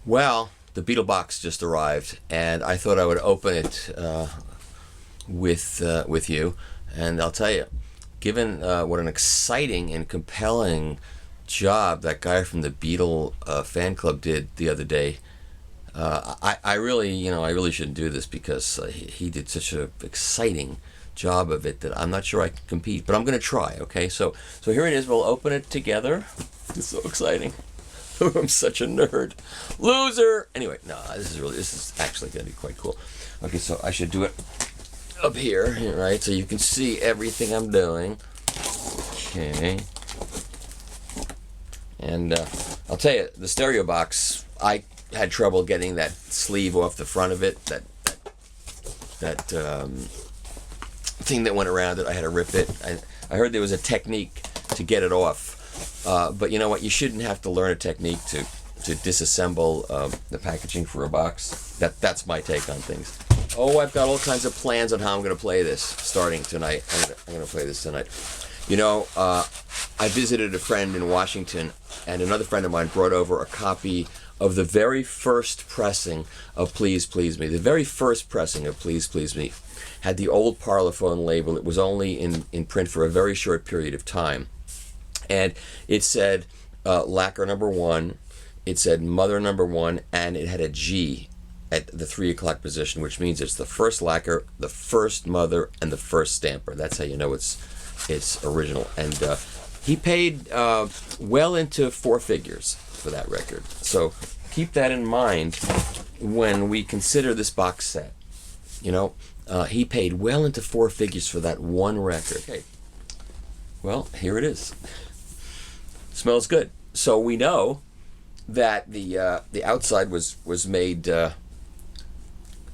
Well, the Beetle box just arrived, and I thought I would open it with you. And I'll tell you, given what an exciting and compelling job that guy from the Beatle fan club did the other day, I really, I really shouldn't do this because he did such an exciting job of it that I'm not sure I can compete, but I'm going to try. Okay, so here it is. We'll open it together. It's so exciting. I'm such a nerd. Loser! Anyway, no, this is actually going to be quite cool. Okay, so I should do it up here, right? So you can see everything I'm doing. Okay. And I'll tell you, the stereo box, I had trouble getting that sleeve off the front of it. That thing that went around it, I had to rip it. I heard there was a technique to get it off. But you know what? You shouldn't have to learn a technique to disassemble the packaging for a box. That's my take on things. Oh, I've got all kinds of plans on how I'm going to play this starting tonight. I'm going to play this tonight. You know, I visited a friend in Washington, and another friend of mine brought over a copy of the very first pressing of Please Please Me. The very first pressing of Please Please Me had the old Parlophone label. It was only in print for a very short period of time. And it said lacquer number 1, it said mother number 1, and it had a G at the 3 o'clock position, which means it's the first lacquer, the first mother, and the first stamper. That's how you know it's original. And he paid well into 4 figures for that record. So keep that in mind when we consider this box set. You know, he paid well into 4 figures for that one record. Okay. Well, here it is. Smells good. So we know that the outside was made at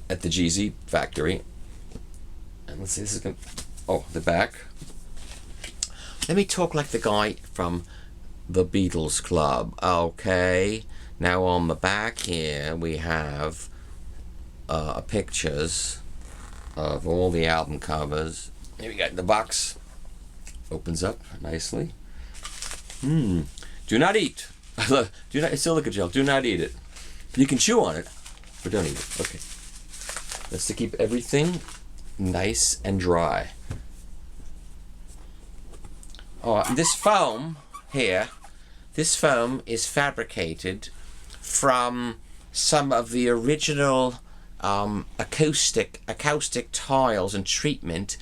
the GZ factory. And let's see, this is going. Oh, the back. Let me talk like the guy from the Beatles Club. Okay. Now on the back here we have pictures of all the album covers. Here we got the box. Opens up nicely. Do not eat. Do not. It's silica gel. Do not eat it. You can chew on it, but don't eat it. Okay. That's to keep everything nice and dry. Oh, this foam here. This foam is fabricated from some of the original acoustic tiles and treatment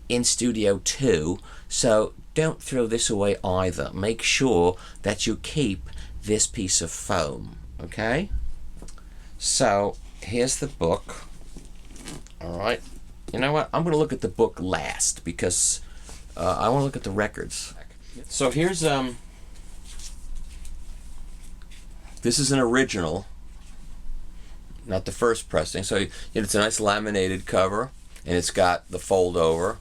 in Studio 2. So don't throw this away either. Make sure that you keep this piece of foam, okay? So here's the book. All right. You know what? I'm going to look at the book last because I want to look at the records. So here's this is an original, not the first pressing. So it's a nice laminated cover, and it's got the fold over.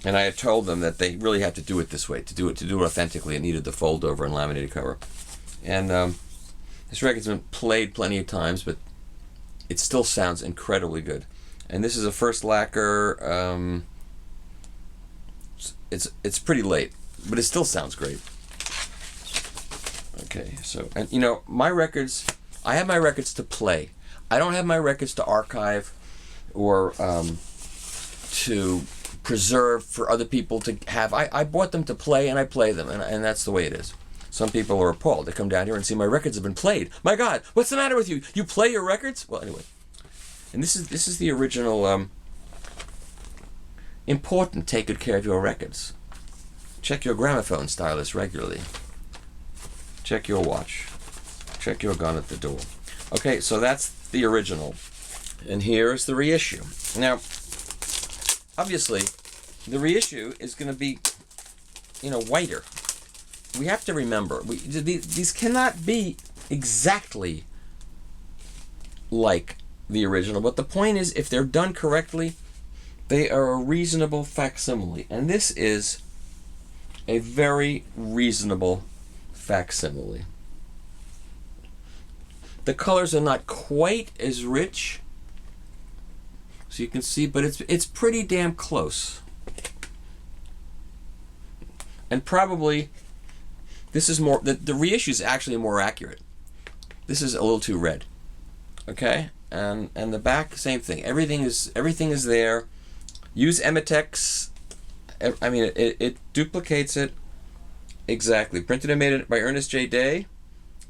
And I had told them that they really have to do it this way. To do it authentically, it needed the fold over and laminated cover. And this record's been played plenty of times, but it still sounds incredibly good. And this is a first lacquer. It's pretty late, but it still sounds great. Okay, so, and you know, my records, I have my records to play. I don't have my records to archive or to preserve for other people to have. I bought them to play, and I play them, and that's the way it is. Some people are appalled. They come down here and see my records have been played. My God, what's the matter with you? You play your records? Well, anyway, and this is the original. Important. Take good care of your records. Check your gramophone stylus regularly. Check your watch. Check your gun at the door. Okay, so that's the original, and here's the reissue. Now, obviously, the reissue is going to be, whiter. We have to remember, these cannot be exactly like the original, but the point is, if they're done correctly, they are a reasonable facsimile. And this is a very reasonable facsimile. The colors are not quite as rich, so you can see, but it's pretty damn close. And probably This is more, the reissue is actually more accurate. This is a little too red. Okay, and the back, same thing. Everything is there. Use Emitex. I mean, it duplicates it exactly. Printed and made by Ernest J. Day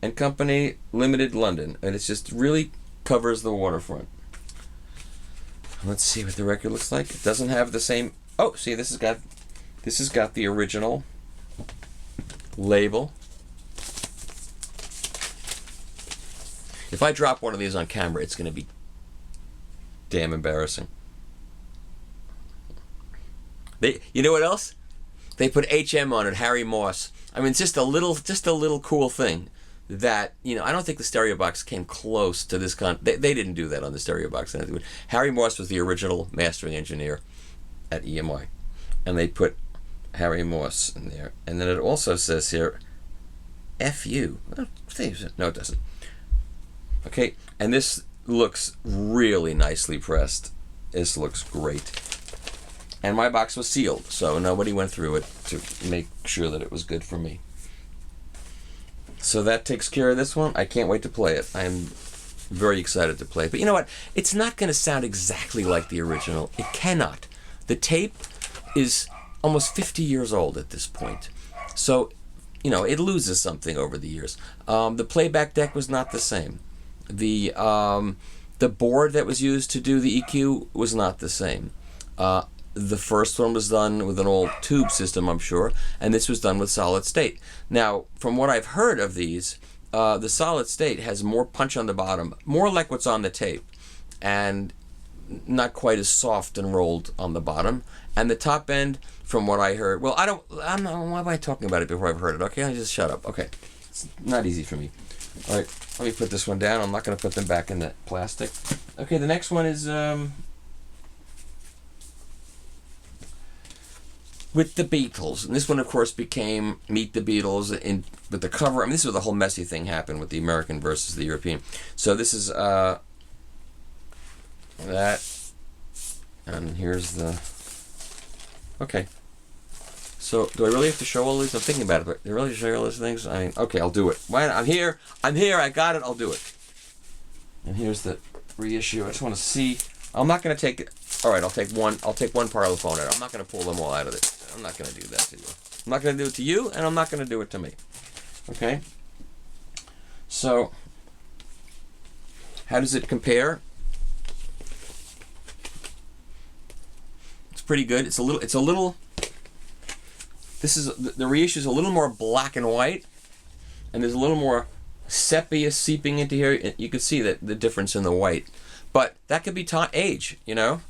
and Company Limited, London, and it just really covers the waterfront. Let's see what the record looks like. It doesn't have the same. Oh, see, this has got the original label. If I drop one of these on camera, it's going to be damn embarrassing. You know what else? They put HM on it, Harry Moss. I mean, it's just a little cool thing that, you know, I don't think the stereo box came close to this they didn't do that on the stereo box. Harry Moss was the original mastering engineer at EMI, and they put Harry Moss in there. And then it also says here, FU. No, it doesn't. Okay, and this looks really nicely pressed. This looks great. And my box was sealed, so nobody went through it to make sure that it was good for me. So that takes care of this one. I can't wait to play it. I'm very excited to play it. But you know what? It's not going to sound exactly like the original. It cannot. The tape is almost 50 years old at this point. So, you know, it loses something over the years. The playback deck was not the same. The board that was used to do the EQ was not the same. The first one was done with an old tube system, I'm sure, and this was done with solid state. Now, from what I've heard of these, the solid state has more punch on the bottom, more like what's on the tape, and not quite as soft and rolled on the bottom. And the top end, from what I heard, well, I'm not, why am I talking about it before I've heard it? Okay, I just shut up. Okay, it's not easy for me. All right, let me put this one down. I'm not going to put them back in the plastic. Okay, the next one is with the Beatles. And this one, of course, became Meet the Beatles with the cover. I mean, this is where the whole messy thing happened with the American versus the European. So this is that. And here's the... Okay. So, do I really have to show all these? I'm thinking about it, but do I really show all these things? I mean, okay, I'll do it. Why not? I'm here, I got it, I'll do it. And here's the reissue. I just want to see. I'm not going to take it. All right, I'll take one part of the phone out. I'm not going to pull them all out of it. I'm not going to do that to you. I'm not going to do it to you, and I'm not going to do it to me. Okay? So, how does it compare? It's pretty good. It's a little. This is the reissue is a little more black and white, and there's a little more sepia seeping into here. You can see that the difference in the white, but that could be age. You know,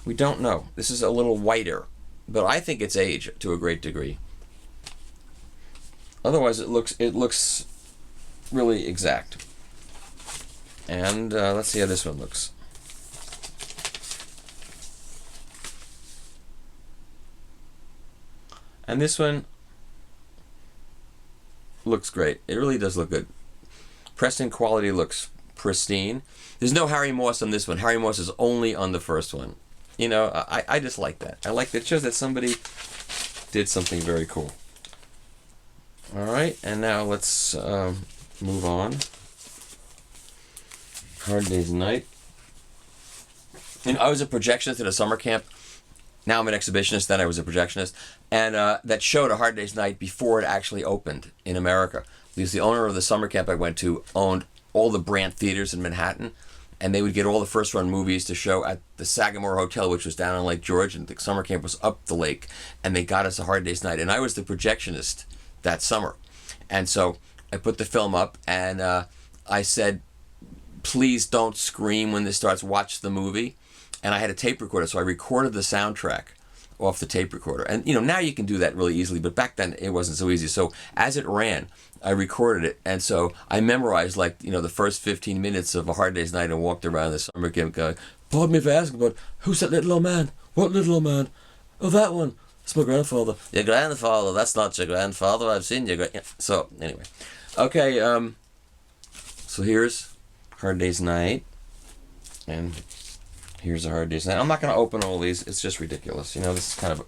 we don't know. This is a little whiter, but I think it's age to a great degree. Otherwise, it looks really exact. And let's see how this one looks. And this one looks great. It really does look good. Pressing quality looks pristine. There's no Harry Moss on this one. Harry Moss is only on the first one. You know, I just like that. I like that. It shows that somebody did something very cool. All right, and now let's move on. Hard Day's Night. And I was a projectionist at a summer camp. Now I'm an exhibitionist, then I was a projectionist. And that showed A Hard Day's Night before it actually opened in America. Because the owner of the summer camp I went to owned all the Brandt theaters in Manhattan. And they would get all the first-run movies to show at the Sagamore Hotel, which was down on Lake George. And the summer camp was up the lake. And they got us A Hard Day's Night. And I was the projectionist that summer. And so I put the film up and I said, please don't scream when this starts. Watch the movie. And I had a tape recorder, so I recorded the soundtrack off the tape recorder. And, you know, now you can do that really easily, but back then it wasn't so easy. So as it ran, I recorded it. And so I memorized, like, you know, the first 15 minutes of A Hard Day's Night and walked around the summer camp going, pardon me for asking, but who's that little old man? What little old man? Oh, that one. It's my grandfather. Your grandfather? That's not your grandfather. I've seen your So, anyway. Okay, so here's Hard Day's Night. And here's A Hard Day's Night. I'm not going to open all these. It's just ridiculous. You know, this is kind of